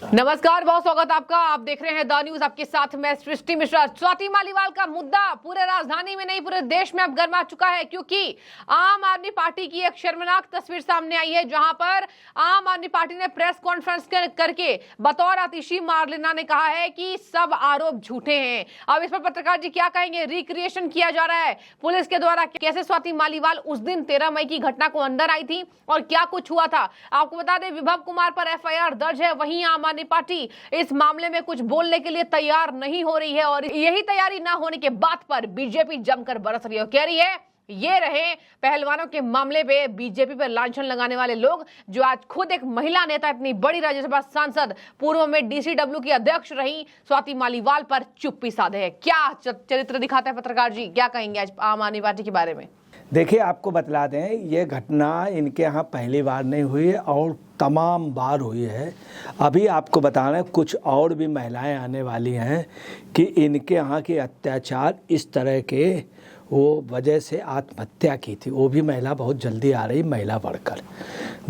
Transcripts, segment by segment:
नमस्कार, बहुत स्वागत आपका। आप देख रहे हैं द न्यूज, आपके साथ मैं सृष्टि मिश्रा। स्वाति मालीवाल का मुद्दा पूरे राजधानी में नहीं पूरे देश में अब गर्मा चुका है, क्योंकि आम आदमी पार्टी की एक शर्मनाक तस्वीर सामने आई है, जहां पर आम आदमी पार्टी ने प्रेस कॉन्फ्रेंस करके बतौर आतिशी मारलेना ने कहा है कि सब आरोप झूठे हैं। अब इस पर पत्रकार जी क्या कहेंगे? रिक्रिएशन किया जा रहा है पुलिस के द्वारा, कैसे स्वाति मालीवाल उस दिन 13 मई की घटना को अंदर आई थी और क्या कुछ हुआ था। आपको बता दें, विभव कुमार पर FIR दर्ज है। वहीं आम आदमी पार्टी इस मामले में कुछ बोलने के लिए तैयार नहीं हो रही है और यही तैयारी ना होने के बात पर बीजेपी जमकर बरस रही है। कह रही है ये रहे पहलवानों के मामले पे बीजेपी पर लांछन लगाने वाले लोग, जो आज खुद एक महिला नेता, इतनी बड़ी राज्यसभा सांसद, पूर्व में DCW की अध्यक्ष रही स्वाति मालीवाल पर चुप्पी साधे है। क्या चरित्र दिखाता है पत्रकार जी? क्या कहेंगे आज आम आदमी पार्टी के बारे में? देखिए, आपको बतला दें, ये घटना इनके यहाँ पहली बार नहीं हुई है और तमाम बार हुई है। अभी आपको बता रहे हैं कुछ और भी महिलाएं आने वाली हैं कि इनके यहाँ के अत्याचार इस तरह के वो वजह से आत्महत्या की थी। वो भी महिला बहुत जल्दी आ रही, महिला बढ़कर।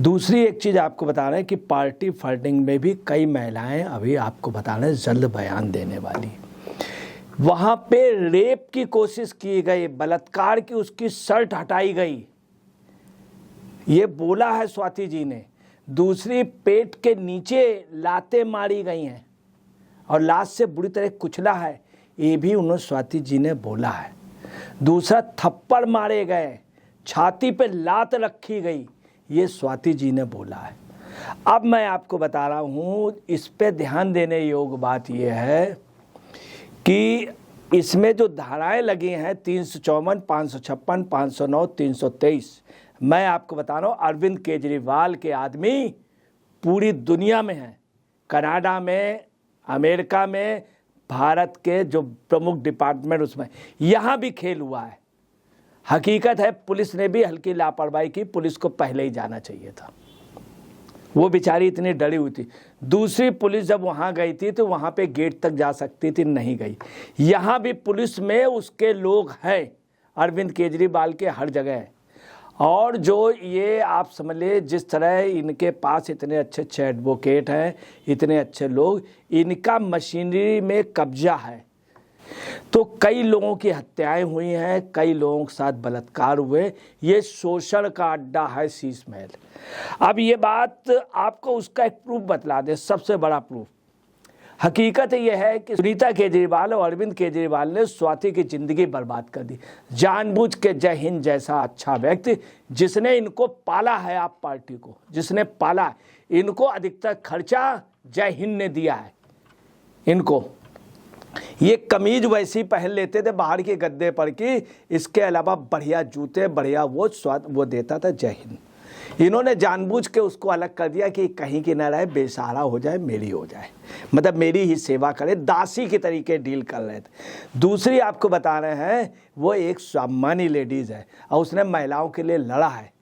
दूसरी एक चीज़ आपको बता रहे हैं कि पार्टी फंडिंग में भी कई महिलाएँ अभी आपको बता रहे हैं जल्द बयान देने वाली। वहाँ पे रेप की कोशिश की गई, बलात्कार की, उसकी शर्ट हटाई गई, ये बोला है स्वाति जी ने। दूसरी, पेट के नीचे लातें मारी गई हैं और लाश से बुरी तरह कुचला है, ये भी उन्होंने स्वाति जी ने बोला है। दूसरा, थप्पड़ मारे गए, छाती पे लात रखी गई, ये स्वाति जी ने बोला है। अब मैं आपको बता रहा हूँ, इस पे ध्यान देने योग्य बात यह है कि इसमें जो धाराएं लगी हैं 354, 556, 509, 323, मैं आपको बता रहा हूँ अरविंद केजरीवाल के आदमी पूरी दुनिया में हैं। कनाडा में, अमेरिका में, भारत के जो प्रमुख डिपार्टमेंट उसमें, यहाँ भी खेल हुआ है। हकीकत है पुलिस ने भी हल्की लापरवाही की, पुलिस को पहले ही जाना चाहिए था। वो बेचारी इतनी डरी हुई थी। दूसरी, पुलिस जब वहाँ गई थी तो वहाँ पे गेट तक जा सकती थी, नहीं गई। यहाँ भी पुलिस में उसके लोग हैं, अरविंद केजरीवाल के हर जगह है। और जो ये आप समझ ले, जिस तरह इनके पास इतने अच्छे एडवोकेट हैं, इतने अच्छे लोग, इनका मशीनरी में कब्जा है। तो कई लोगों की हत्याएं हुई हैं, कई लोगों के साथ बलात्कार हुए। ये शोषण का अड्डा है शीश महल। अब ये बात आपको उसका एक प्रूफ बतला दे, सबसे बड़ा प्रूफ। हकीकत यह है कि सुनीता केजरीवाल और अरविंद केजरीवाल ने स्वाति की जिंदगी बर्बाद कर दी जानबूझ के। जय हिंद जैसा अच्छा व्यक्ति, जिसने इनको पाला है, आप पार्टी को जिसने पाला, इनको अधिकतर खर्चा जय हिंद ने दिया है। इनको ये कमीज वैसी पहन लेते थे बाहर के गद्दे पर कि इसके अलावा बढ़िया जूते, बढ़िया वो देता था जय हिंद। इन्होंने जानबूझ के उसको अलग कर दिया कि कहीं की न रहे, बेसहारा हो जाए, मेरी हो जाए, मतलब मेरी ही सेवा करे, दासी के तरीके डील कर रहे थे। दूसरी आपको बता रहे हैं, वो एक सामान्य लेडीज़ है और उसने महिलाओं के लिए लड़ा है,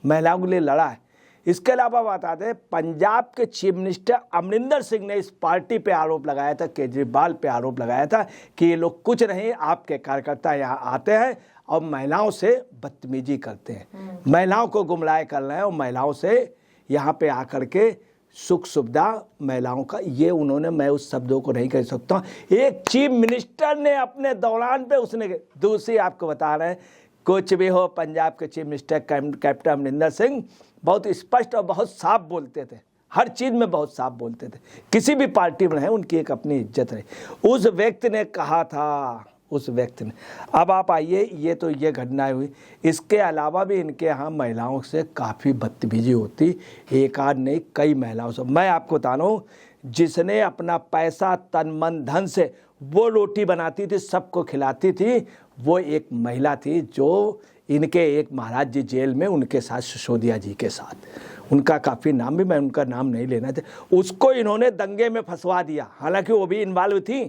महिलाओं के लिए लड़ा है। इसके अलावा बता दें, पंजाब के चीफ मिनिस्टर अमरिंदर सिंह ने इस पार्टी पे आरोप लगाया था, केजरीवाल पे आरोप लगाया था कि ये लोग कुछ नहीं, आपके कार्यकर्ता यहाँ आते हैं और महिलाओं से बदतमीजी करते हैं, महिलाओं को गुमराह कर रहे हैं और महिलाओं से यहाँ पे आकर के सुख सुविधा महिलाओं का, ये उन्होंने, मैं उस शब्दों को नहीं कह सकता, एक चीफ मिनिस्टर ने अपने दौरान पे उसने। दूसरी आपको बता रहे हैं, कुछ भी हो, पंजाब के chief minister captain Amarinder Singh बहुत स्पष्ट और बहुत साफ बोलते थे, हर चीज़ में बहुत साफ बोलते थे। किसी भी पार्टी में है, उनकी एक अपनी इज्जत रही। उस व्यक्ति ने कहा था, उस व्यक्ति ने। अब आप आइए, ये तो ये घटनाएं हुई। इसके अलावा भी इनके यहाँ महिलाओं से काफ़ी बदतमीजी होती, एक आध नहीं, कई महिलाओं से। मैं आपको बता रहा हूँ, जिसने अपना पैसा तन मन धन से वो रोटी बनाती थी, सबको खिलाती थी, वो एक महिला थी जो इनके एक महाराज जी जेल में, उनके साथ सिसोदिया जी के साथ, उनका काफ़ी नाम भी, मैं उनका नाम नहीं लेना था, उसको इन्होंने दंगे में फंसवा दिया। हालांकि वो भी इन्वॉल्व थी,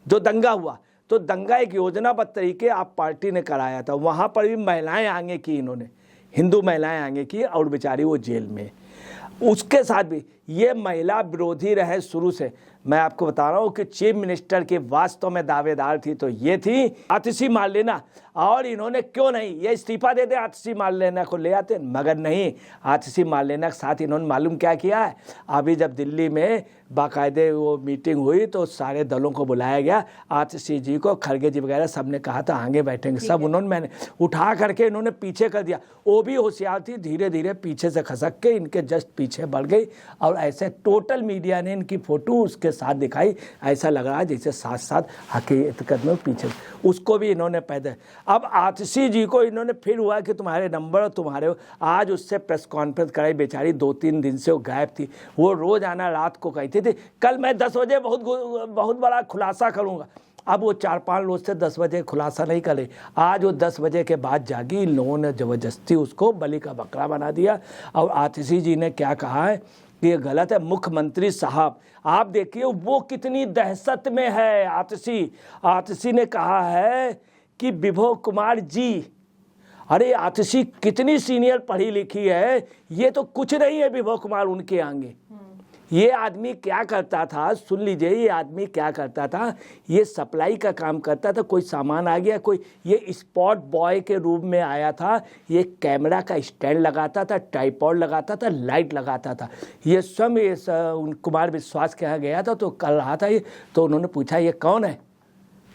जो दंगा हुआ, तो दंगा एक योजनाबद्ध तरीके आप पार्टी ने कराया था। वहाँ पर भी महिलाएं आगे की, इन्होंने हिंदू महिलाएं आगे की और बेचारी वो जेल में। उसके साथ भी ये महिला विरोधी रहे शुरू से। मैं आपको बता रहा हूँ कि चीफ मिनिस्टर की वास्तव में दावेदार थी तो ये थी आतिशी मार्लेना, और इन्होंने क्यों नहीं ये इस्तीफा दे दे आतिशी मार्लेना को ले आते, मगर नहीं, आतिशी मार्लेना के साथ इन्होंने मालूम क्या किया है। अभी जब दिल्ली में बाकायदे वो मीटिंग हुई तो सारे दलों को बुलाया गया, आतिशी जी को, खड़गे जी वगैरह सब ने कहा था आगे बैठेंगे, सब उन्होंने मैंने उठा करके इन्होंने पीछे कर दिया। वो भी होशियार थी, धीरे धीरे पीछे से खसक के इनके जस्ट पीछे बढ़ गई, और ऐसे टोटल मीडिया ने इनकी फोटो उसके साथ दिखाई, ऐसा लग रहा है जैसे साथ साथ हकीकत में पीछे, उसको भी इन्होंने पैदा। अब आतिशी जी को इन्होंने फिर हुआ कि तुम्हारे नंबर तुम्हारे, आज उससे प्रेस कॉन्फ्रेंस कराई, बेचारी 2-3 दिन से वो गायब थी। वो रोज आना रात को कहती थी कल मैं 10 बजे बहुत बड़ा खुलासा करूंगा। अब वो 4-5 रोज से 10 बजे खुलासा नहीं करे, आज वो 10 बजे के बाद जागी। इन लोगों ने ज़बरदस्ती उसको बलि का बकरा बना दिया। और आतिशी जी ने क्या कहा है कि ये गलत है। मुख्यमंत्री साहब आप देखिए वो कितनी दहशत में है। आतिशी ने कहा है कि विभो कुमार जी, अरे आतिशी कितनी सीनियर पढ़ी लिखी है, ये तो कुछ नहीं है विभो कुमार उनके आगे। ये आदमी क्या करता था, सुन लीजिए, ये आदमी क्या करता था, ये सप्लाई का काम करता था। कोई सामान आ गया, कोई ये स्पॉट बॉय के रूप में आया था, ये कैमरा का स्टैंड लगाता था, ट्राइपॉड लगाता था, लाइट लगाता था। ये स्वयं ये कुमार विश्वास के यहाँ गया था तो कर रहा था ये, तो उन्होंने पूछा ये कौन है,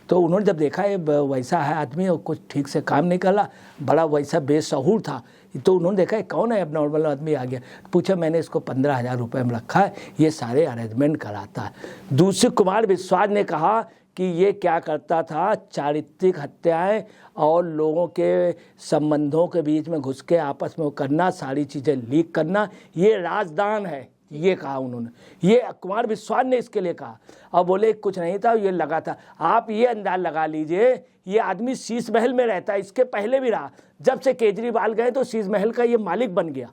तो उन्होंने जब देखा ये वैसा है आदमी और कुछ ठीक से काम नहीं कर रहा, बड़ा वैसा बेशहूर था, तो उन्होंने देखा ये कौन है, अब नॉर्मल आदमी आ गया। पूछा मैंने इसको 15,000 रुपये में रखा है, ये सारे अरेंजमेंट कराता है। दूसरे कुमार विश्वास ने कहा कि ये क्या करता था, चारित्रिक हत्याएं और लोगों के संबंधों के बीच में घुस के आपस में करना, सारी चीज़ें लीक करना, ये राजदान है, ये कहा उन्होंने। ये कुमार विश्वास ने इसके लिए कहा। और बोले कुछ नहीं था, ये लगा था। आप ये अंदाज लगा लीजिए, ये आदमी शीश महल में रहता है, इसके पहले भी रहा। जब से केजरीवाल गए तो शीश महल का ये मालिक बन गया।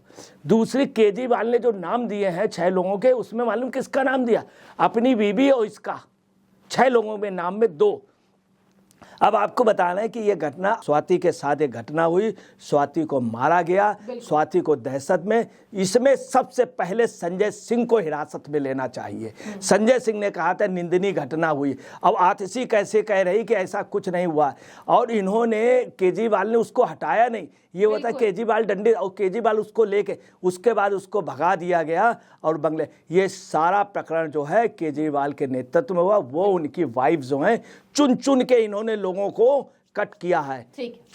दूसरी, केजरीवाल ने जो नाम दिए हैं 6 लोगों के, उसमें मालूम किसका नाम दिया, अपनी बीबी और इसका। 6 लोगों में नाम में 2। अब आपको बताना है कि ये घटना स्वाति के साथ एक घटना हुई, स्वाति को मारा गया, स्वाति को दहशत में। इसमें सबसे पहले संजय सिंह को हिरासत में लेना चाहिए। संजय सिंह ने कहा था निंदनीय घटना हुई। अब आतिशी कैसे कह रही कि ऐसा कुछ नहीं हुआ, और इन्होंने केजरीवाल ने उसको हटाया नहीं। ये होता है केजरीवाल डंडे, और केजरीवाल उसको लेके उसके बाद उसको भगा दिया गया और बंगले। ये सारा प्रकरण जो है केजरीवाल के नेतृत्व में हुआ। वो उनकी वाइफ जो हैं चुन चुन के इन्होंने लोगों को कट किया है,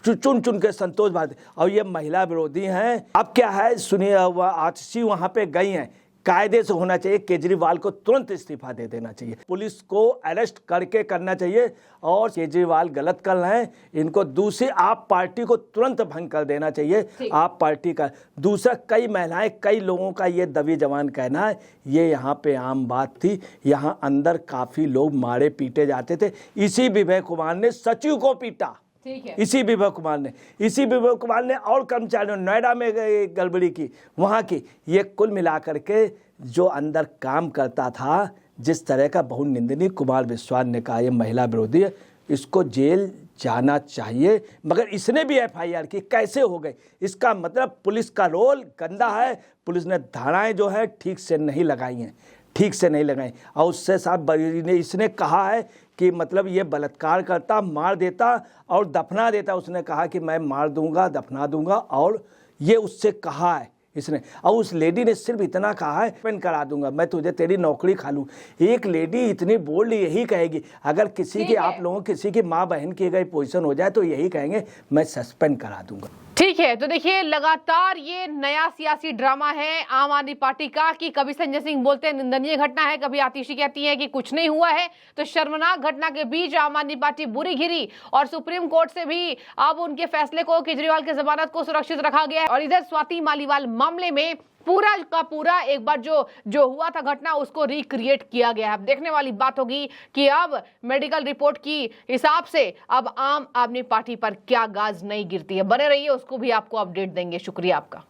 चुन चुन के संतोष भारती, और ये महिला विरोधी हैं। अब क्या है सुनिए, आतिशी वहां पे गई हैं, कायदे से होना चाहिए, केजरीवाल को तुरंत इस्तीफा दे देना चाहिए, पुलिस को अरेस्ट करके करना चाहिए। और केजरीवाल गलत कर रहे हैं, इनको दूसरी आप पार्टी को तुरंत भंग कर देना चाहिए। आप पार्टी का दूसरा, कई महिलाएं, कई लोगों का ये दबी जवान कहना है, ये यहाँ पे आम बात थी। यहाँ अंदर काफ़ी लोग मारे पीटे जाते थे। इसी विभय कुमार ने सचिव को पीटा, इसी विभय कुमार ने और कर्मचारियों नोएडा में गड़बड़ी की, वहाँ की। ये कुल मिलाकर के जो अंदर काम करता था, जिस तरह का बहुत निंदनीय। कुमार विश्वास ने कहा ये महिला विरोधी है, इसको जेल जाना चाहिए। मगर इसने भी FIR की, कैसे हो गई, इसका मतलब पुलिस का रोल गंदा है। पुलिस ने धाराएं जो है ठीक से नहीं लगाई हैं, और उससे साथ इसने कहा है कि मतलब ये बलात्कार करता, मार देता और दफना देता। उसने कहा कि मैं मार दूंगा, दफना दूंगा, और ये उससे कहा है इसने। और उस लेडी ने सिर्फ इतना कहा है सस्पेंड करा दूंगा, मैं तुझे तेरी नौकरी खा लूँ। एक लेडी इतनी बोल्ड यही कहेगी, अगर किसी की आप लोगों किसी की माँ बहन की अगर पोजीशन हो जाए तो यही कहेंगे मैं सस्पेंड करा दूंगा। ठीक है, तो देखिए लगातार ये नया सियासी ड्रामा है आम आदमी पार्टी का कि कभी संजय सिंह बोलते हैं निंदनीय घटना है, कभी आतिशी कहती है कि कुछ नहीं हुआ है। तो शर्मनाक घटना के बीच आम आदमी पार्टी बुरी घिरी और सुप्रीम कोर्ट से भी अब उनके फैसले को, केजरीवाल की जमानत को सुरक्षित रखा गया है। और इधर स्वाति मालीवाल मामले में पूरा का पूरा एक बार जो हुआ था घटना, उसको रिक्रिएट किया गया है। अब देखने वाली बात होगी कि अब मेडिकल रिपोर्ट की हिसाब से अब आम आदमी पार्टी पर क्या गाज नहीं गिरती है। बने रहिए, उसको भी आपको अपडेट देंगे। शुक्रिया आपका।